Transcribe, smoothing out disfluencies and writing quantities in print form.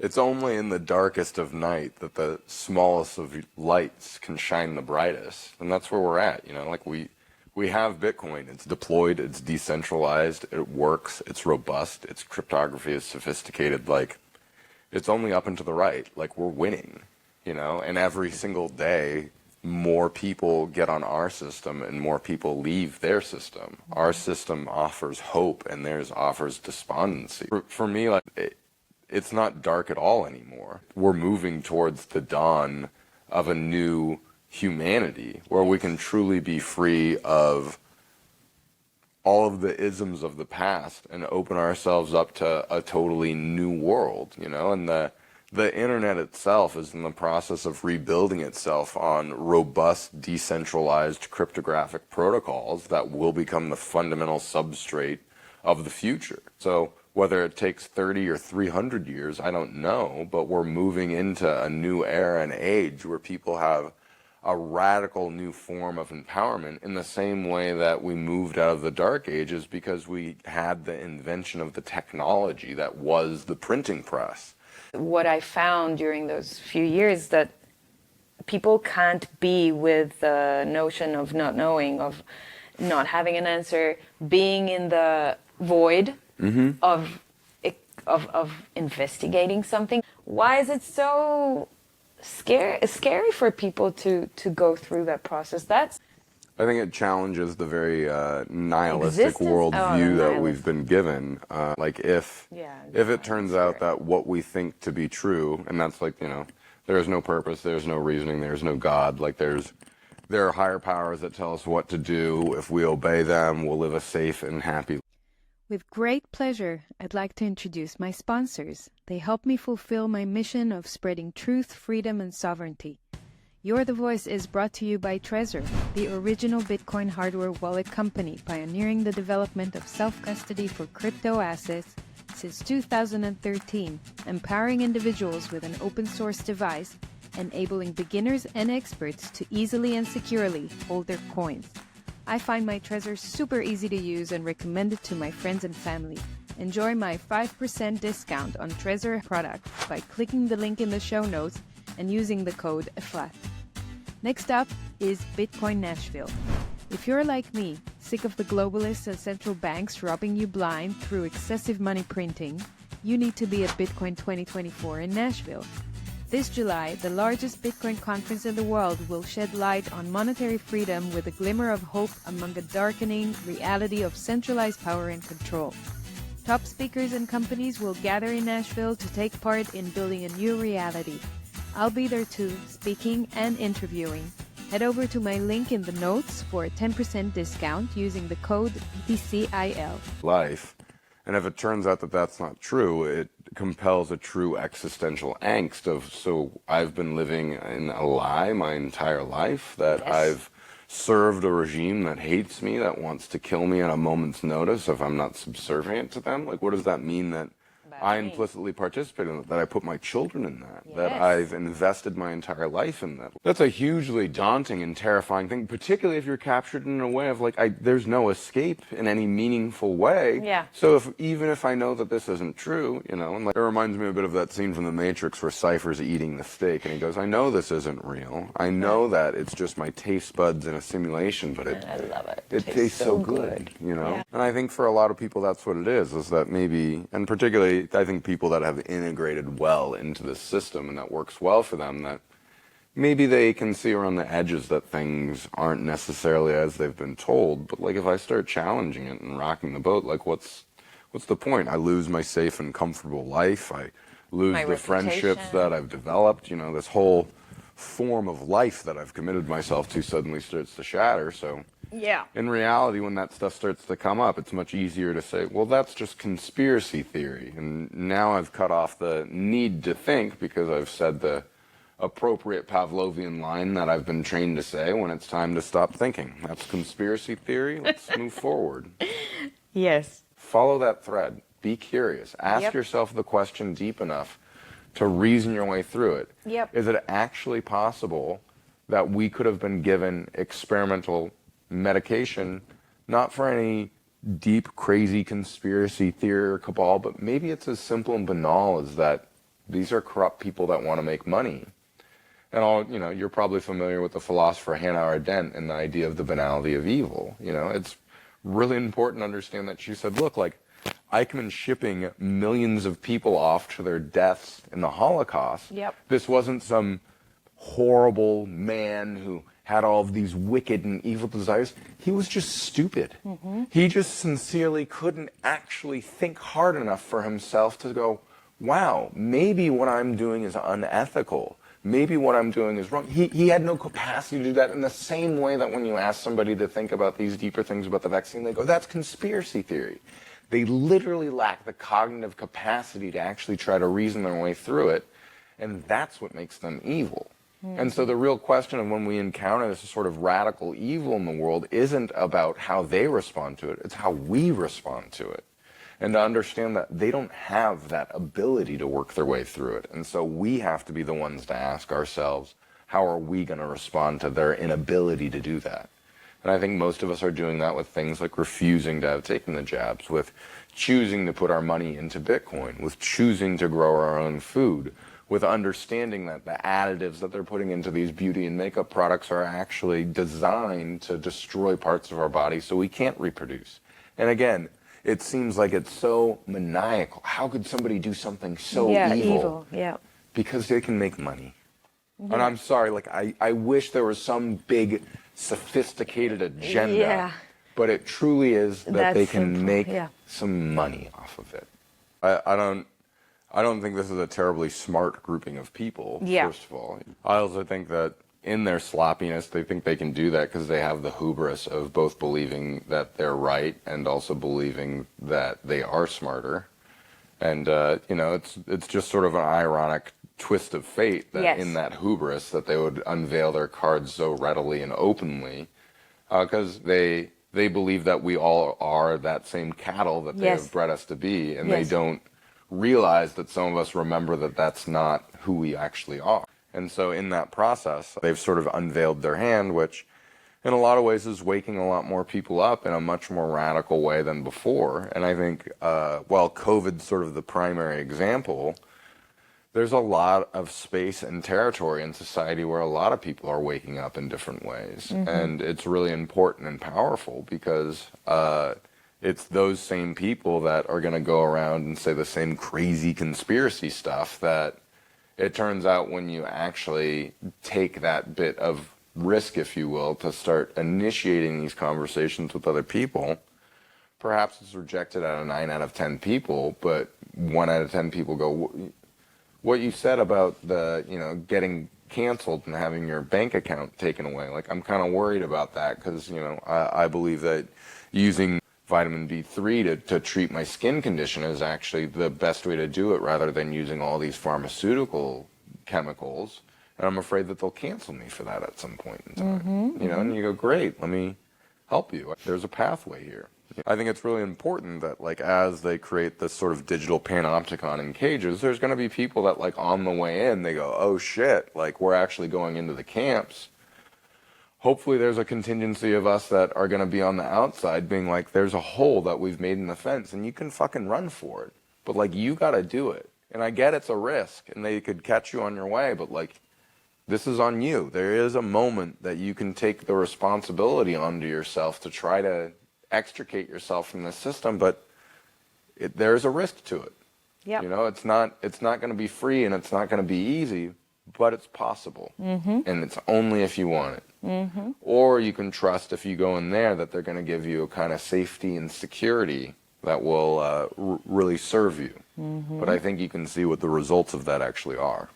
It's only in the darkest of night that the smallest of lights can shine the brightest. And that's where we're at, you know, like we have Bitcoin, it's deployed, it's decentralized, it works, it's robust, its cryptography is sophisticated, like it's only up and to the right, like we're winning, you know, and every single day more people get on our system and more people leave their system. Our system offers hope and theirs offers despondency. For me, like it's not dark at all anymore. We're moving towards the dawn of a new humanity where we can truly be free of all of the isms of the past and open ourselves up to a totally new world, you know, and the internet itself is in the process of rebuilding itself on robust, decentralized cryptographic protocols that will become the fundamental substrate of the future. So whether it takes 30 or 300 years, I don't know, but we're moving into a new era and age where people have a radical new form of empowerment in the same way that we moved out of the dark ages because we had the invention of the technology that was the printing press. What I found during those few years that people can't be with the notion of not knowing, of not having an answer, being in the void of investigating something. Why is it so scary for people to go through that process? I think it challenges the very nihilistic worldview that we've been given. Like if it turns out that what we think to be true, and that's like, you know, there is no purpose, there's no reasoning, there's no God, like there are higher powers that tell us what to do. If we obey them, we'll live a safe and happy life. With great pleasure, I'd like to introduce my sponsors. They help me fulfill my mission of spreading truth, freedom, and sovereignty. You're the Voice is brought to you by Trezor, the original Bitcoin hardware wallet company pioneering the development of self-custody for crypto assets since 2013, empowering individuals with an open-source device, enabling beginners and experts to easily and securely hold their coins. I find my Trezor super easy to use and recommend it to my friends and family. Enjoy my 5% discount on Trezor products by clicking the link in the show notes and using the code AFLAT. Next up is Bitcoin Nashville. If you're like me, sick of the globalists and central banks robbing you blind through excessive money printing, you need to be at Bitcoin 2024 in Nashville. This July, the largest Bitcoin conference in the world will shed light on monetary freedom with a glimmer of hope among a darkening reality of centralized power and control. Top speakers and companies will gather in Nashville to take part in building a new reality. I'll be there too, speaking and interviewing. Head over to my link in the notes for a 10% discount using the code BTCIL. Life. And if it turns out that that's not true, it compels a true existential angst of, so I've been living in a lie my entire life, that I've served a regime that hates me, that wants to kill me at a moment's notice if I'm not subservient to them. Like, what does that mean that I implicitly participate in it, that I put my children in that, that I've invested my entire life in that? That's a hugely daunting and terrifying thing, particularly if you're captured in a way of like, there's no escape in any meaningful way. Yeah. So even if I know that this isn't true, you know, and like, it reminds me a bit of that scene from The Matrix where Cypher's eating the steak and he goes, I know this isn't real. I know that it's just my taste buds in a simulation, but I love it. It tastes so good, you know? Yeah. And I think for a lot of people that's what it is that maybe, and particularly I think people that have integrated well into this system and that works well for them, that maybe they can see around the edges that things aren't necessarily as they've been told, but like if I start challenging it and rocking the boat, like what's the point? I lose my safe and comfortable life, I lose the friendships that I've developed, you know, this whole form of life that I've committed myself to suddenly starts to shatter. So in reality, when that stuff starts to come up, it's much easier to say, well, that's just conspiracy theory. And now I've cut off the need to think because I've said the appropriate Pavlovian line that I've been trained to say when it's time to stop thinking. That's conspiracy theory. Let's move forward. Yes. Follow that thread. Be curious. Ask yourself the question deep enough to reason your way through it. Is it actually possible that we could have been given experimental medication, not for any deep, crazy conspiracy theory or cabal, but maybe it's as simple and banal as that These are corrupt people that want to make money. And all, you know, you're probably familiar with the philosopher Hannah Arendt and the idea of the banality of evil. You know, it's really important to understand that she said, look, like, Eichmann shipping millions of people off to their deaths in the Holocaust. Yep. This wasn't some horrible man who had all of these wicked and evil desires. He was just stupid. He just sincerely couldn't actually think hard enough for himself to go, wow, maybe what I'm doing is unethical. Maybe what I'm doing is wrong. He had no capacity to do that, in the same way that when you ask somebody to think about these deeper things about the vaccine, they go, that's conspiracy theory. They literally lack the cognitive capacity to actually try to reason their way through it, and that's what makes them evil. And so the real question of when we encounter this sort of radical evil in the world isn't about how they respond to it, it's how we respond to it. And to understand that they don't have that ability to work their way through it. And so we have to be the ones to ask ourselves, how are we going to respond to their inability to do that? And I think most of us are doing that with things like refusing to have taken the jabs, with choosing to put our money into Bitcoin, with choosing to grow our own food, with understanding that the additives that they're putting into these beauty and makeup products are actually designed to destroy parts of our body so we can't reproduce. And again, it seems like it's so maniacal. How could somebody do something so evil? Yeah. Because they can make money. And I'm sorry, like, I wish there was some big, sophisticated agenda. Yeah. But it truly is that That's they can simple, make yeah. some money off of it. I don't think this is a terribly smart grouping of people, Yeah. first of all. I also think that in their sloppiness, they think they can do that because they have the hubris of both believing that they're right and also believing that they are smarter. And, you know, it's just sort of an ironic twist of fate that Yes. in that hubris that they would unveil their cards so readily and openly because they believe that we all are that same cattle that they Yes. have bred us to be, and Yes. they don't realize that some of us remember that that's not who we actually are. And so in that process, they've sort of unveiled their hand, which in a lot of ways is waking a lot more people up in a much more radical way than before. And I think while COVID's sort of the primary example, there's a lot of space and territory in society where a lot of people are waking up in different ways. And it's really important and powerful because it's those same people that are going to go around and say the same crazy conspiracy stuff that it turns out when you actually take that bit of risk, if you will, to start initiating these conversations with other people, perhaps it's rejected out of 9 out of 10 people, but 1 out of 10 people go, what you said about the, you know, getting canceled and having your bank account taken away, like, I'm kind of worried about that because, you know, I believe that using vitamin B3 to treat my skin condition is actually the best way to do it rather than using all these pharmaceutical chemicals. And I'm afraid that they'll cancel me for that at some point in time. You know, and you go, great, let me help you. There's a pathway here. I think it's really important that, like, as they create this sort of digital panopticon in cages, there's going to be people that, like, on the way in, they go, oh shit, like, we're actually going into the camps. Hopefully there's a contingency of us that are going to be on the outside being like, there's a hole that we've made in the fence and you can fucking run for it. But, like, you got to do it. And I get it's a risk and they could catch you on your way, but, like, this is on you. There is a moment that you can take the responsibility onto yourself to try to extricate yourself from the system, but there's a risk to it. Yep. You know, it's not going to be free and it's not going to be easy, but it's possible. And it's only if you want it. Or you can trust if you go in there that they're going to give you a kind of safety and security that will really serve you. But I think you can see what the results of that actually are.